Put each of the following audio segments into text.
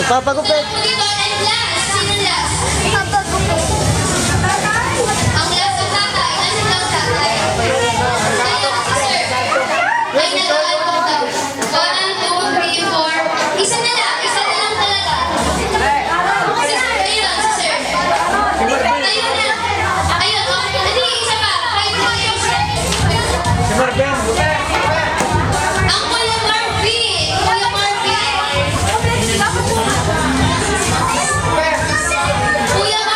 Papagupit. And last, sino last? Papagupit. Ang last ng tatay. Nasaan lang tatay? Ayun si sir. Ay, nalawan ko daw. 1, 2, 3, 4. Isa na lang talaga. Si sir, ayun, si sir. Ayun na. Ayun, oh. Hindi, isa pa. Kahit mo yung sir. Si Marvin. Ang Kuya Marvin. Kuya Marvin. Kuya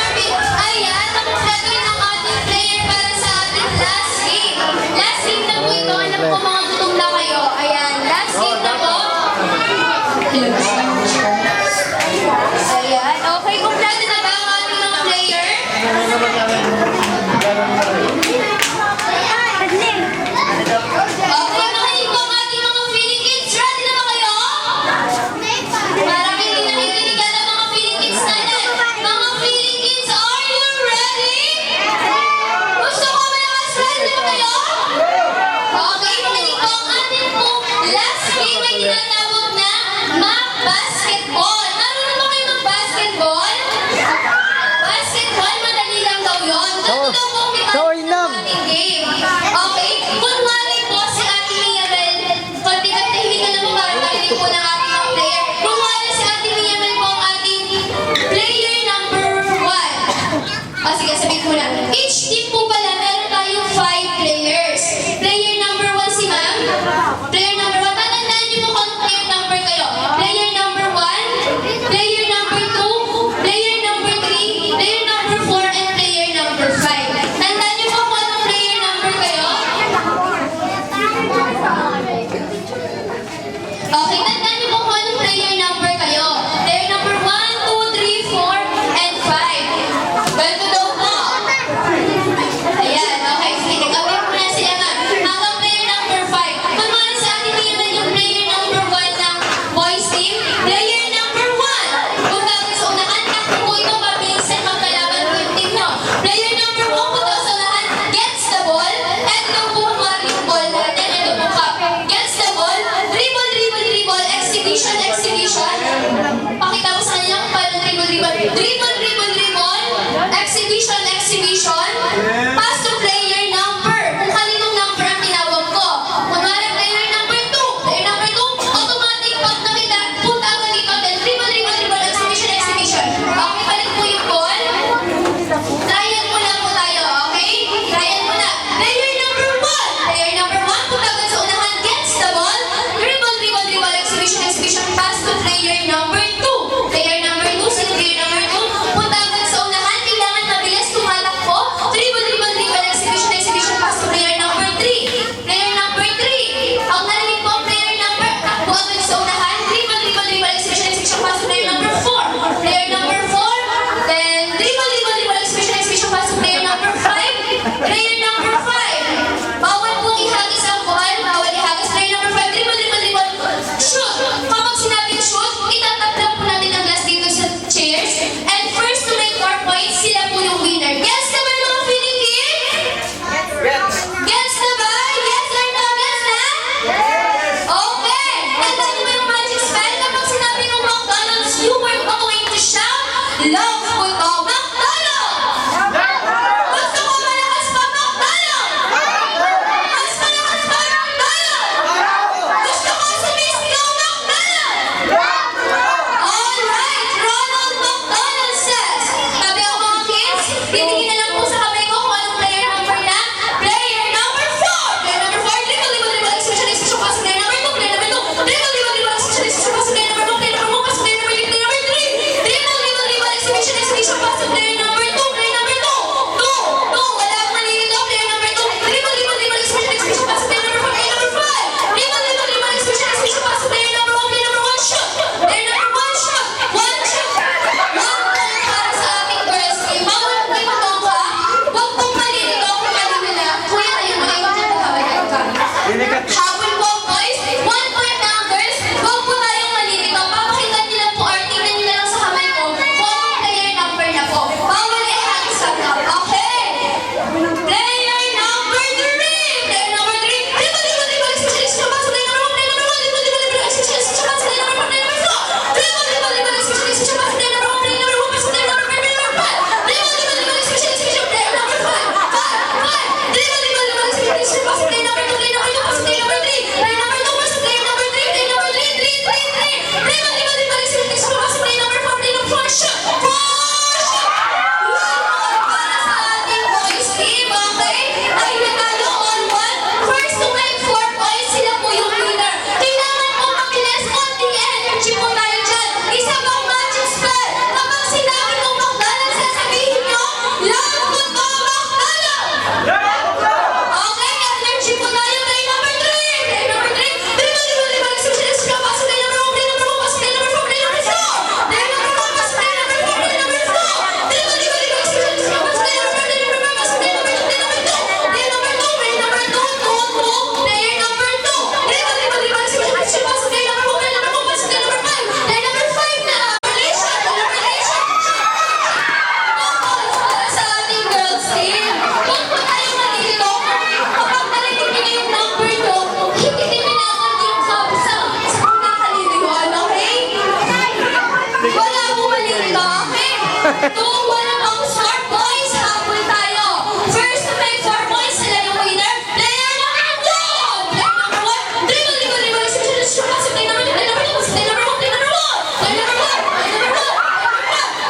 Kung wala pang score points, habol tayo. First to make 4 points, sila yung winner. Player number 2! Player number 1, dribble, dribble, dribble. Shoot, pass, play number 2, play number 2, play number 1, play number 1. Play number 1, play number 2,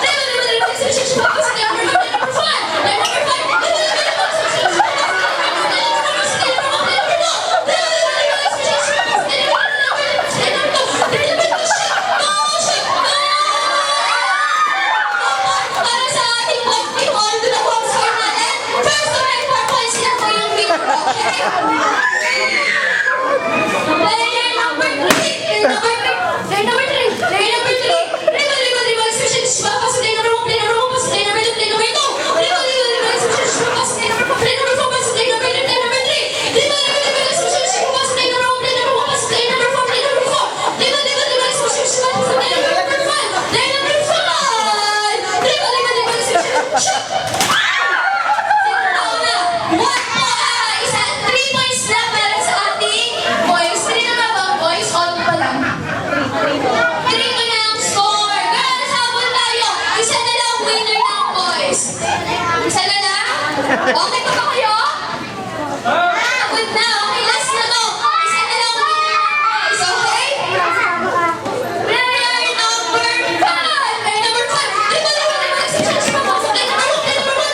dribble, dribble, dribble. Shoot, pass, play number 2, play number 5. Play number 5, dribble, dribble, dribble. Para sa ating team, all to the one score natin. First to make 4 points, sila po yung winner. Player number 3. Player number 3. Player number 3. Player number 3. Dribble, dribble, dribble. Expression. Pass play number 1, play number 1, pass play number 2, play number 2. Dribble, dribble, dribble. Expression. Pass play number 4, play number 4, pass play number 2, play number 3. Dribble, dribble, dribble. Expression. Pass play number 1, play number 1, pass play number 4, play number 4. Dribble, dribble, dribble. Expression. Pass play number 5. Play number 5. Dribble, dribble, dribble. Expression. Shoot. Isa, 3 points lang para sa ating boys. 3 na ba ang boys? All pa lang. 3 pa lang score. Girls, habol tayo. Isa na lang winner ng boys. Isa na lang? Okay pa ba kayo? Good na. Okay, last na to. Isa na lang winner ng boys. Okay? Player number 5. Player number 5. Dribble, dribble, dribble. Expression. Player number 1. Player number 1.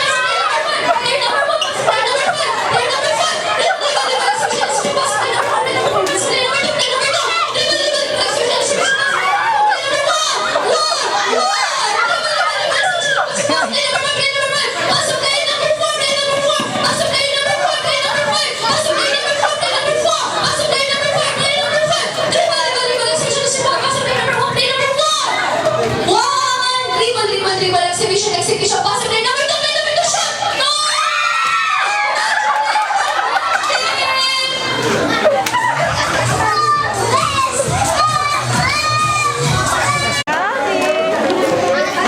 Player number 1. Player number 1. Player number 5. Player number 5. Dribble, dribble, dribble. Expression. Pass. Player number 1. Player number 1. Pass. Player number 2. Player number 2. Dribble, dribble, dribble. Expression. Pass. Player number 1. 1. 1. Dribble, dribble, dribble. Expression. Pass. Player number 1. Player number 5. Pass. Player number 4. Player number 4. Pass. Player number 4. Player number 5. Pass. Player number 4. Player number 4. Pass. Player number 5. Player number 5. Dribble, dribble, dribble. Expression. Pass. Player number 1. Player number 4. 1. Dribble, dribble, dribble. Exhibition, exhibition. Pass. Player number 2. Player number 2. Shot. No!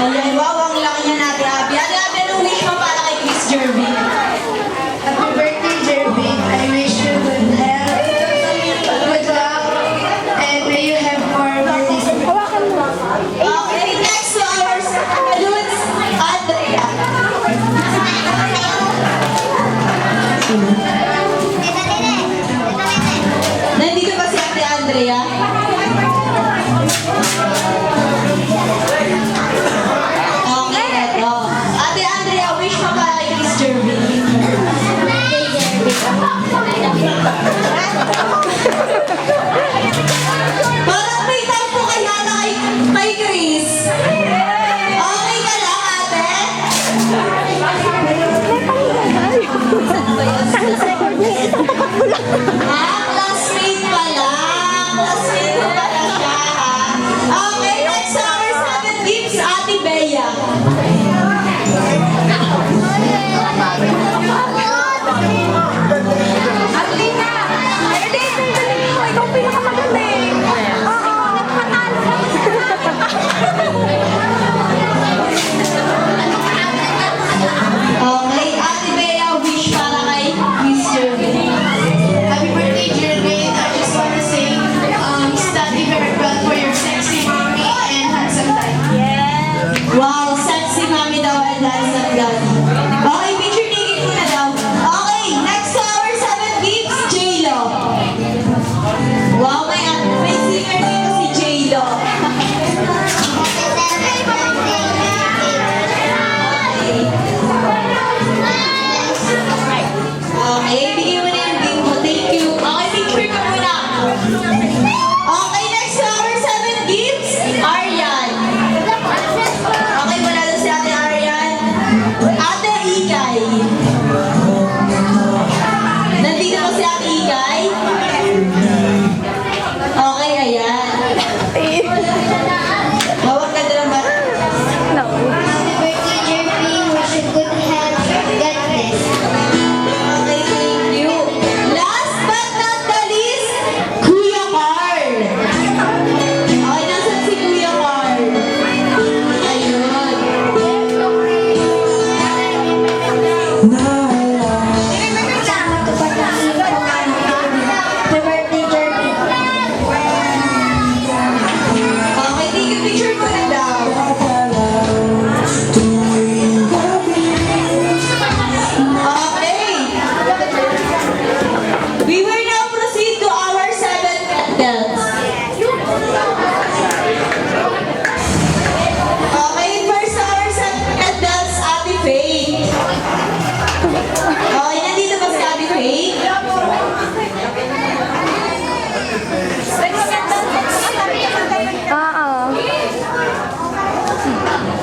Ayan, wow, ang laki niya natin, Abby. Abby, anong wish mo para kay Chris Jervy? Happy birthday, Jervy. I wish you good health, good luck, and may you have more birthdays. Okay, next to our salutes, Andrea.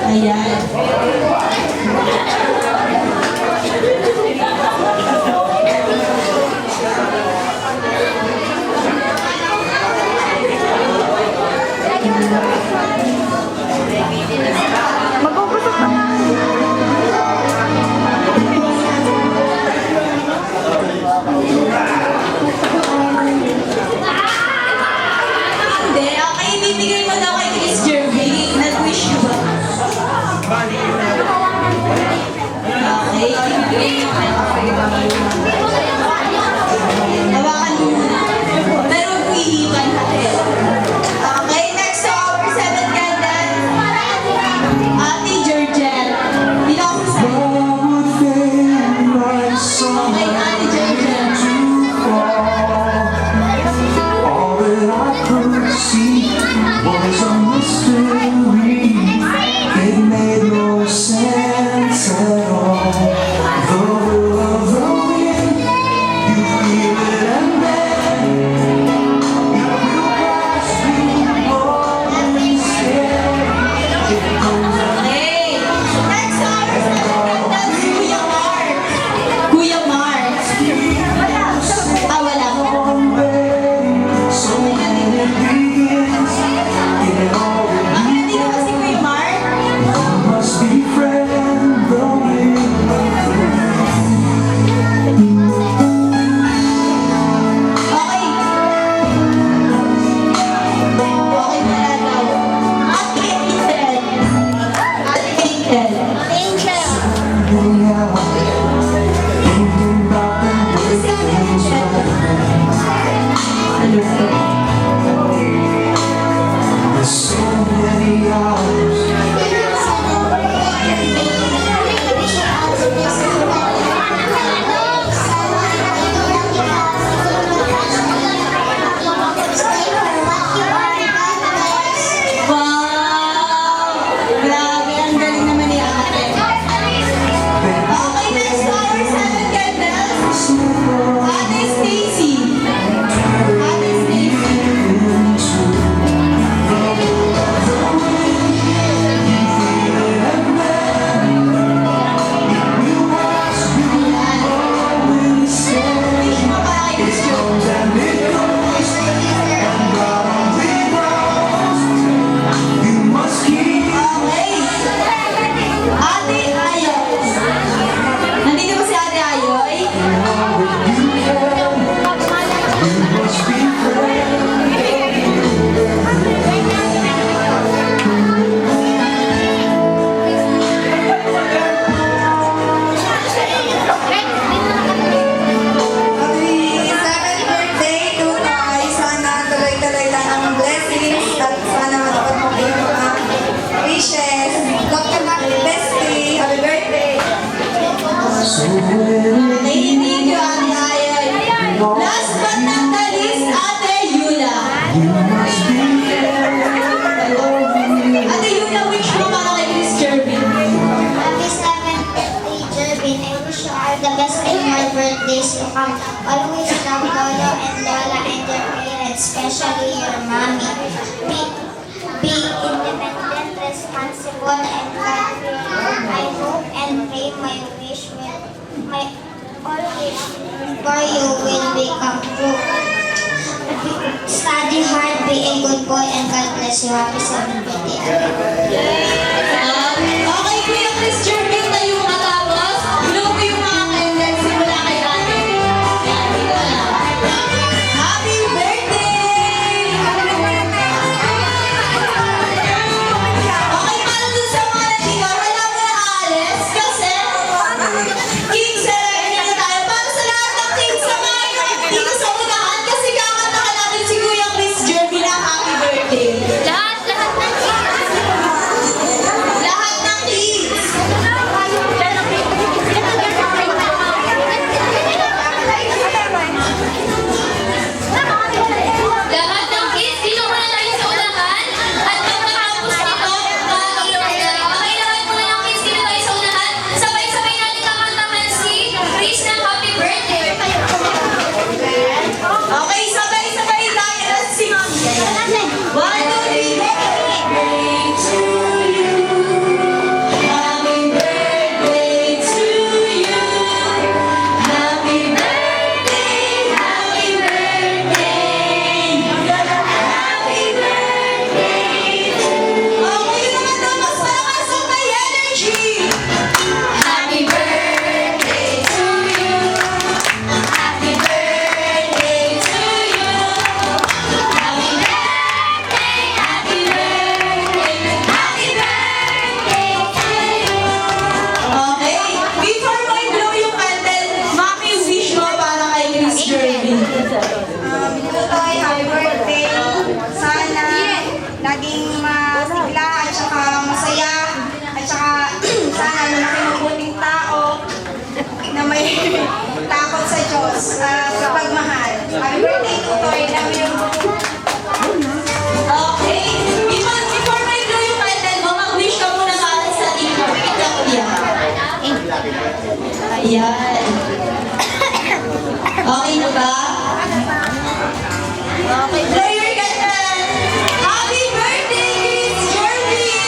Ayan. Hindi, okay, ibibigay mo daw kay Chris Jervy. Nag-wish ka ba? Okay, ibibigay mo kay hawakan mo muna. Pero huwag iiwan natin. Okay, next to our 7th candidate. Ate Georgette. Dito ako sa okay, Ate Georgette. All that I could see was a mystery. It made no sense at all. The will of the wind, you feel it and then it will pass you all instead. It comes Okay. Next our 7th candidate, Kuya Mark. Kuya Mark. Ah, wala. one way. So when it begins, it all Ang hindi ko kasi Kuya Mark. must be friendly. Okay. Okay pala daw. Ate Angel. Ate Angel. Angel. Thinking about the way things were. Ano? There's so many hours. Wow! Grabe, ang galing naman ni ate. Okay, next to our 7th candidate. Ate Stacy. Ate Stacy. Wish mo pa kay Chris Jervy. And it goes, and God only knows. You must keep Okay. Ate Ayoy. Nandito ba si Ate Ayoy? you must be Happy 7th birthday to Tay. Sana tuloy-tuloy lang ang blessings at sana matupad mo po yung mga wishes. Dr. Mac, bestie, happy birthday! so when Thank you, Ate Ayoy. Last but not the least, Ate Yula. you must be Ate Yula, wish mo para kay Chris Jervy. Happy 7th birthday, Jervin. I wish you all the best in your birthdays to come. Always love Lolo and Lola and your parents, especially your mommy. Be independent, responsible, and God-fearing. I hope and pray my wish will, my all wish for you will become true. Study hard, be a good boy, and God bless you. Happy 7th birthday. Okay, Kuya Chris Jervy, tayo matapos. Ilong mo yung mga candidates simula kay ate. Yan, dito na. Happy birthday! Okay, para dun sa mga nandito, wala mo na aalis kasi King ceremony na tayo. Para sa lahat ng King sa mga dito sa unahan kasi kakantakan natin si Kuya Chris Jervy na happy birthday. Lahat ng Yan. Okay na ba? Okay. Player ka na. Happy birthday, Miss Jordy!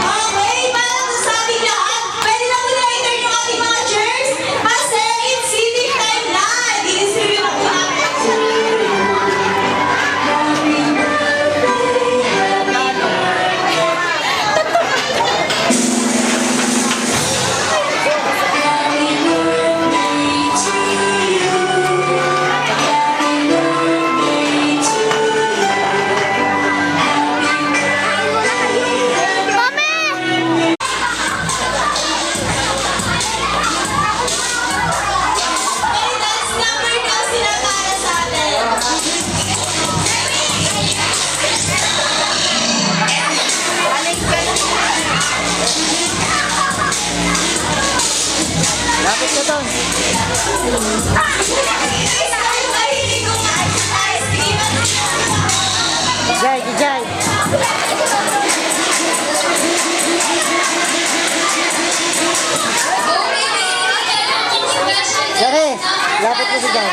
Okay, para sa ating lahat, pwede na muna i-turn yung ating mga chairs kasi it's sitting time na. I-distribute ako May dance number daw sila para sa atin. Lapit ka doon. Kijay, kijay. Sari, lapit mo si Jan.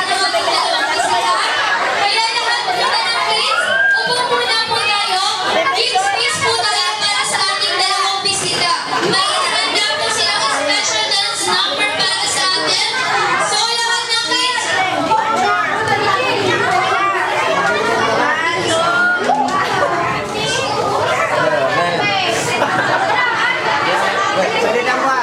Kaya lahat po ng kids, upo muna po tayo. Kids, please po tayo para sa ating dalawang bisita. May inahanda po silang special dance number para sa atin. So lahat ng kids, Sari lang ba?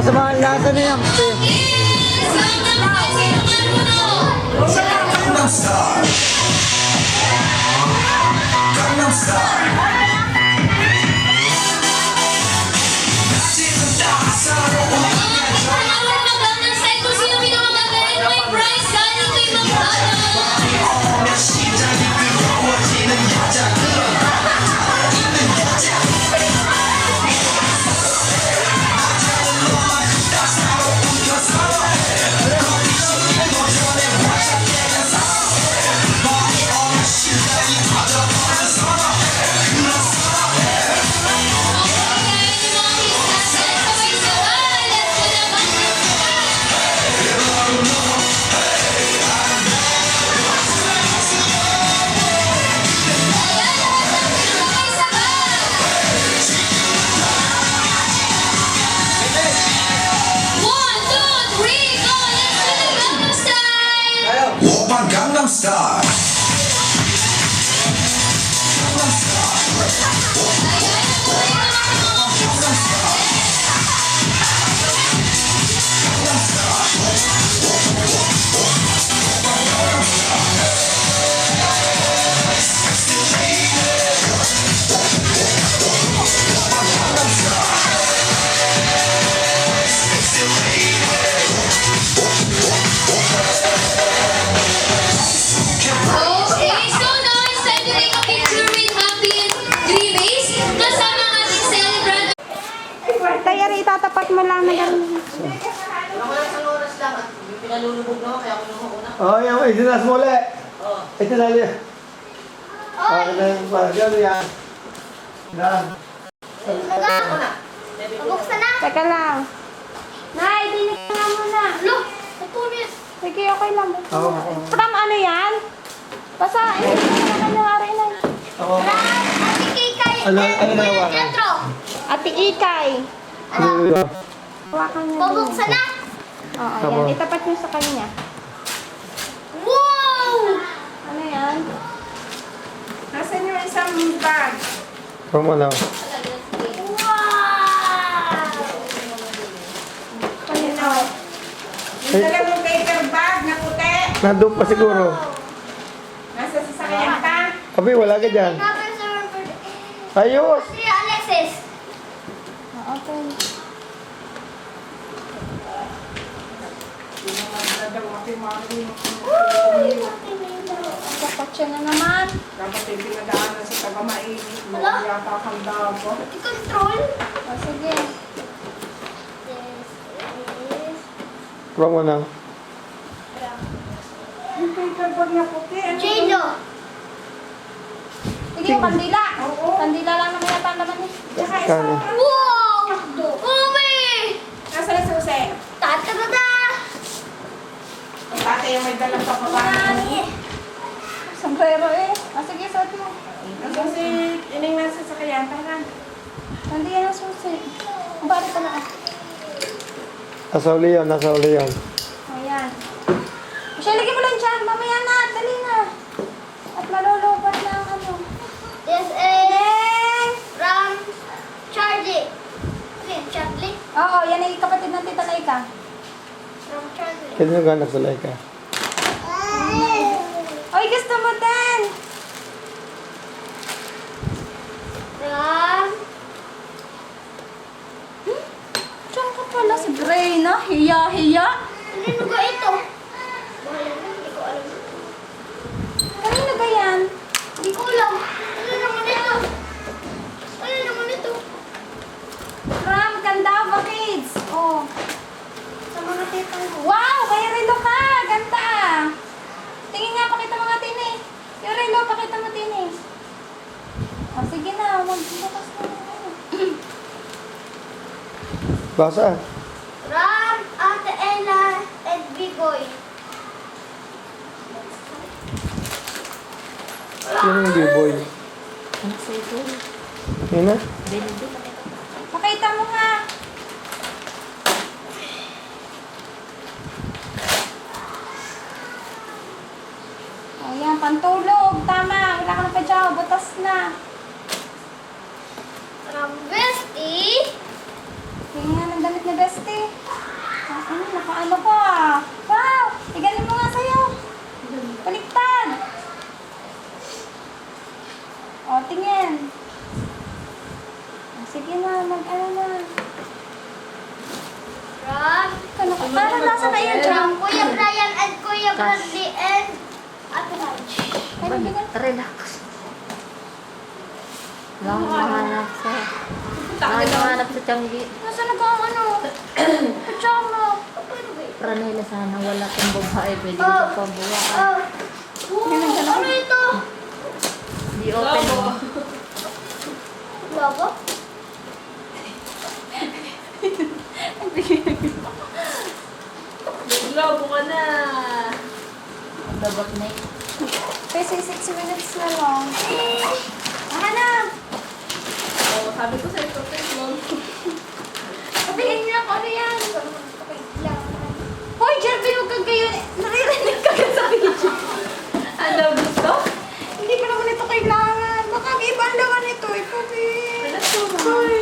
masama ang lasa na yan. Gangnam Style. Gangnam Style. Open Gangnam Style. Okay, so now it's time to take a picture with Happy and Dreamies. Kasama ang ating celebrant. Kaya rin itatapat mo lang na ganun. Oh, yan. Isinas mo ulit. Itinali. Okay na yung gano'n yan. Yan. Buksan na. Teka lang. Nay, dinig ka nga muna. Look, napunit. Sige, okay lang. Oo. From ano yan? Basta, hindi ko na nangyari na. Oo. Ate Kikay. Ano na hawakan? Teatro. Ate Ikay. Ano yun? Hawakan niyo. Pabuksan na. Oo, Tama. yan. Itapat niyo sa kanya. Wow! Ano yan? Nasaan yung isang bag? From ano? Wow! Ano? Yung talagang paper bag na puti. Nandun pa siguro. Nasa sasakyan ka. Abi, wala ka dyan. Number 7 for the... Ayos! Si Alexis. Okay. Tapat siya na naman. Dapat yung pinadaanan sa taga-mainit. Wala. Yata kang dago. I-control. O, sige. Yes, yes. From ano? Yung paper bag na puti. Ano? J-Lo. Sige, kandila. Kandila lang naman yata ang laman eh. Tsaka Kano? isang... Wow! Umi! Nasaan ang susi? Tatarada! Ang tatay yung may dalang papabahan. Nani! Sombrero eh. O, sige, suot mo. Ang susi, ining nasa sasakyan. Tahan. Nandiyan ang susi. Ang bari pa na. Nasa uli yun, nasa uli yun. Ayan. Michelle, lagyan mo lang dyan. Mamaya na. Dali na. At malulubat na ang ano. This is from Charlie. Okay, Charlie. Oo, yan ay kapatid ng tita Laika. From Charlie. Kaya nyo ganak sa laika. Oy, gusto mo din. From... Diyan ka pala si Bray na. Hiya-hiya. Kanino ba ito? Wala na, hindi ko alam. Kanino ba yan? Hindi ko alam. Ano naman ito? Ano naman ito? From Candava Kids. Oh. Sa mga tetang ko. Wow, kaya relo ka. Ganda. Tingin nga, pakita mo nga tini. Yung relo, pakita mo tini. O, sige na. Magbukas na. Basa. From Ate Ella and Bigoy. Sino yung B-boy? Yun na? Pakita mo nga. Ayan, pantulog. Tama. Wala ka na pa dyan. Butas na. From Bestie. Tingnan nga ng damit ni Bestie. Ano, nakaano ko ah. Wow! Igaling mo nga sa'yo. Baliktad. O, tingin. Sige na, mag-ano na. Parang nasa na yun, Jam. Kuya Brian and Kuya Bradley and Ate Raj. Ano ba? Relax. Lang mahanap sa... Lang mahanap sa Tianggi. Nasa nag-ang ano? Pajama. Pranay na sana wala kang babae. Pwede ka pa buwaan. Ano ito? Di open mo. Logo? Globo ka na. Dabak na Kasi 6 minutes na lang. Aha na! Oh, sabi ko sa'yo, protect mo. Sabihin niya ako ano yan. Hoy, Jerby, huwag kang kayo. Naririnig ka sa video. Ano gusto? Hindi ko naman ito kailangan. Baka iba naman ito. Ikaw, Hoy.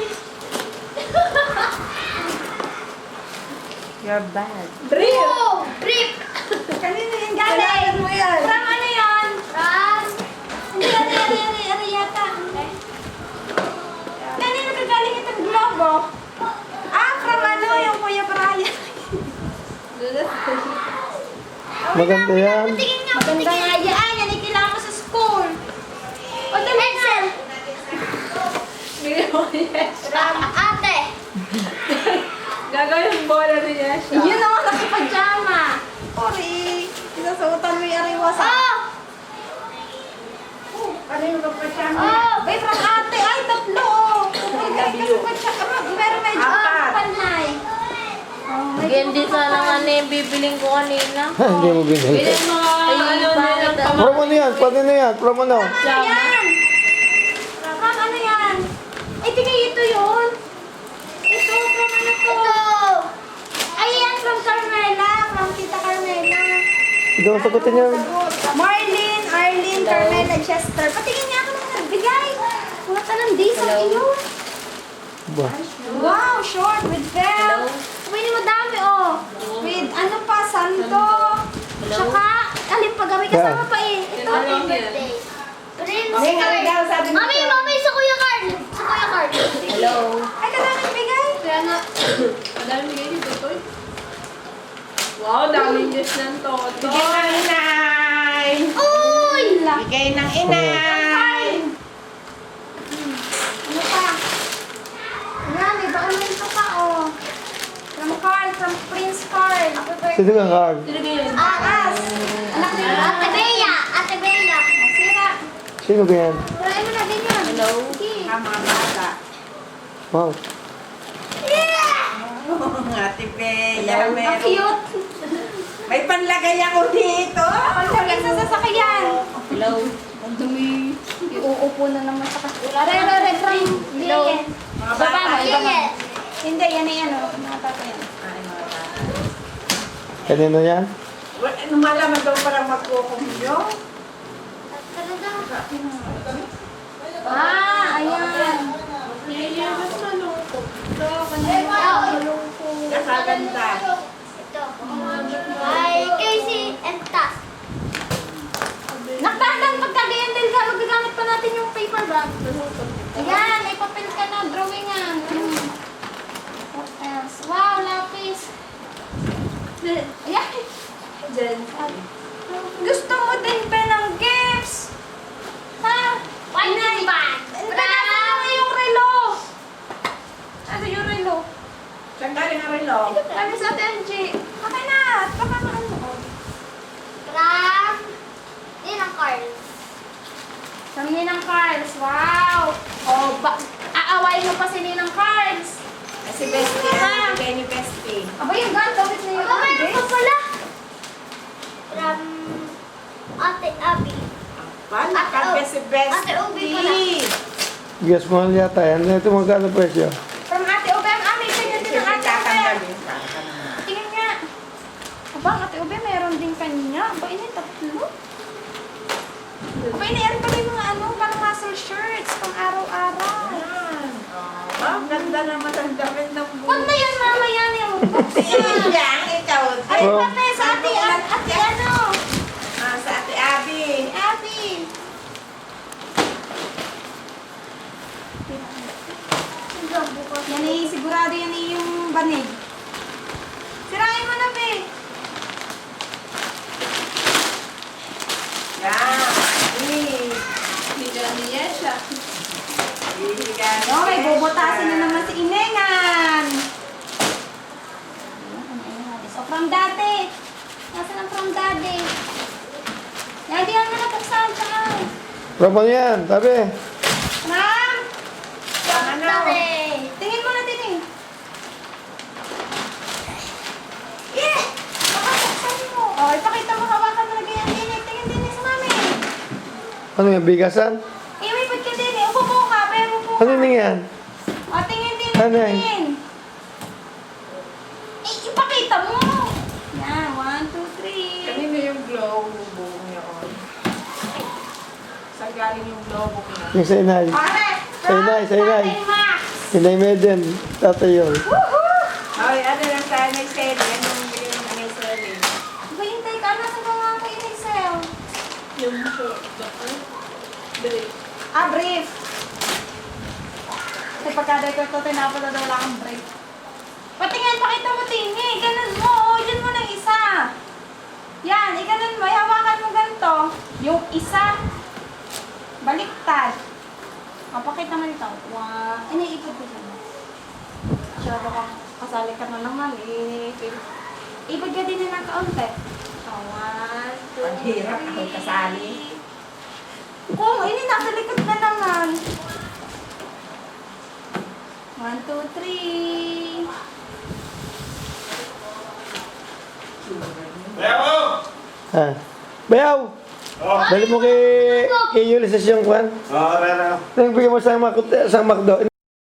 You're bad. Brief! Oh! Brief! kanina yan galing. mo yan. From ano yan? Ram! Hindi, ano yata. Kanina kagaling itong globo. Ah, from ano, yung Kuya Brian. Maganda yan. Tingin nga! Maganda nga yan. Yan ay kailangan mo sa school. O, dali na. Bigyan mo yes. Ram! Ate! Gagawin bola niya siya. Yun naman nakipajama. Sorry. Sinasuotan mo yung ariwa sa... Oh! Ano yung pajama? Oh! Bay, from ate. Ay, tatlo. Kasi pajama. Pero medyo panay. Again, di sana nga na yung bibiling ko kanina. Hindi mo binili. Bilhin mo ano nilang From ano yan? From ano yan? From ano? Ano yan? From ano yan? Ay, tingnan ito yun. Ito, from ano to? Ito! Ay, yan, from Carmela. From Tita Carmela. Ikaw ang sagutin yan. Marlene, Arlene, Carmela, Chester. Patingin niya ako ng nagbigay. Mga talang days ang iyo. Ba? Wow, short with belt. Uy, madami oh. With ano pa, santo. Tsaka, alin pa, may kasama pa eh. Ito. Happy birthday. Prince May regalo sabi mo. Mami, mami, sa Kuya Carl! Sa Kuya Carl! Hello. Ay, kadaming bigay. Kaya nga, madami bigay ni Totoy. Wow, daming news ng Toto. Bigay ng inay. Uy! Bigay ng inay. Ano pa? Yan, may baunin pa pa oh. From Carl, from Prince Carl. Sino kang card? Sino ganyan? Aas. Anak ni Ate Bea! Ate Bea! Sira. Sino ba yan? Try mo na din yan. Hello. Okay. Wow. Ate Bea, Ang cute. May panlagay ako dito. Pagkagay sa sasakyan. Hello. Ang dumi. Iuupo na naman sa kasura. Re-re-re-re. Hello. Mga Baba mo, bata. ibaba. Hindi, yan ay ano. Mga tata yan. Kanino yan? Lumalaman daw parang magkukumbyo. Talaga? Ah, ayan. Mas malungkot. Malungkot. Nakaganda. Ito. Ay, Casey and Tass. Naktahan pagkagayan dahil magagamit pa natin yung paper bag. Ayan, may papel ka na, drawingan. What else? Wow, lapis. Ayan. Jen. Gusto mo din pa ng gifts? Ha? Why not ba? Nasa mo yung relo. Ano yung relo? Saan galing ang relo? Sabi sa TNG. Okay na. Baka maano. From Ninang Carl. Sa Ninang Carls. Wow. Oh, aawayin mo pa si Ninang Carls. Si Bestie. Bigay ni Bestie. Aba yung gantawit na yung Oh, meron pa pala. From Ate Abby. Palakad si Bestie. Ate Ubi pala. Guess mo yata yan. Ito magkano presyo? From Ate Ube. May ganyan din ang Ate Ube. Tingnan nga. Aba, ang Ate Ube, meron din kanya. Aba, ini tatlo. Aba, ini yan pala yung mga ano, parang muscle shirts, pang araw-araw. Huwag na yan, mama, yan yung Ate Oh. Pepe, sa ate ano? Sa Ate Abby. Ate. Yan eh, sigurado yan eh yung banig. Sirain mo na, Pe. Niya siya. Oh, may bubutasin na naman si Inengan. So, from dati. Nasaan ang from daddy? Yan, di mo na buksan. Tsaka. Propon yan, sabi. Ma'am! Tingin mo na din eh. Yeah! Baka buksan mo. Oh, ipakita mo, hawakan mo na ganyan din eh. Tingin din eh sa mami. Ano yung bigasan? Iwipad ka din eh. Upo po ka, pero upo ka. Ano yung yan? O, tingin din. Ano yan? Tingin. Eh, ipakita mo. Yan, 1, 2, 3. Kanino yung glow book niya on? Saan galing yung glow book niya? Yung sa inay. Pare! Sa inay, sa inay. Tatay Max! Inay Meden, tatay yun. Woohoo! Ay, ano lang tayo nag-selling? Anong bigyan ng nag-selling? Ba yung take, ano sa mga ko yung Excel? Yung short. Dali. Ah, brief. Kasi pagka-day ko ito, tinapala daw wala kang brief. Patingin, pakita mo tingi. Ganun mo, oh, yun mo ng isa. Yan, ganun mo, hawakan mo ganito. Yung isa, baliktad. O, pakita mo nito. Wow. Iniipod ko siya. Sure ka, kasali ka na naman. Ipod ka din na ng kaunti. So, 1, 2, 3. Ang hirap ako kasali. Kung ini nasa likod na naman. 1, 2, 3. Ha? Bayaw! Dali mo kay Yulis sa siyang kwan. Oo, meron. Nang bigyan mo sa McDo.